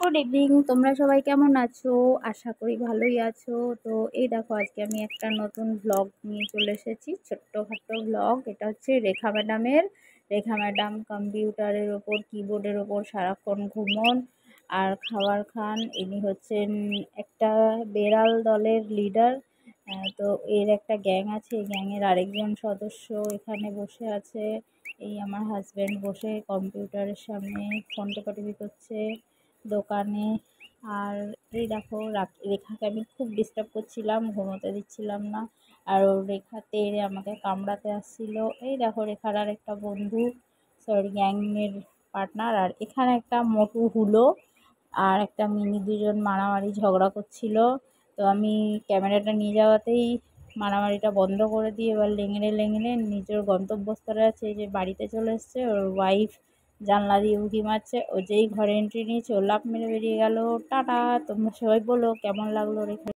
Good evening, তোমরা সবাই কেমন আছো? আশা করি ভালোই আছো। তো এই দেখো, আজকে আমি একটা নতুন ব্লগ নিয়ে চলে এসেছি, ছোট্টখাটো ব্লগ। এটা হচ্ছে রেখা ম্যাডামের। রেখা ম্যাডাম কম্পিউটারের ওপর, কিবোর্ডের ওপর সারাক্ষণ ঘুমন আর খাবার খান। ইনি হচ্ছেন একটা বেড়াল দলের লিডার। তো এর একটা গ্যাং আছে, এই গ্যাংয়ের আরেকজন সদস্য এখানে বসে আছে। এই আমার হাজব্যান্ড বসে কম্পিউটারের সামনে ফোন টেপাটেপি করছে দোকানে। আর এই দেখো, রেখাকে আমি খুব ডিস্টার্ব করছিলাম, ঘুমোতে দিচ্ছিলাম না। আর ও রেখা তেড়ে আমাকে কামড়াতে আসছিল। এই দেখো, রেখার আর একটা বন্ধু, সরি গ্যাংয়ের পার্টনার। আর এখানে একটা মোটু হুলো আর একটা মিনি, দুজন মারামারি ঝগড়া করছিল। তো আমি ক্যামেরাটা নিয়ে যাওয়াতেই মারামারিটা বন্ধ করে দিয়ে এবার লেংড়ে লেংড়ে নিজের গন্তব্যস্থলে আছে, এই যে বাড়িতে চলে এসছে। ওর ওয়াইফ জানলা দিয়ে উঁকি মারছে। ও যেই ঘরে এন্ট্রি নিয়েছে ও লাফ মেরে বেরিয়ে গেল। টাটা। তোমরা সবাই বলো কেমন লাগলো রেখা।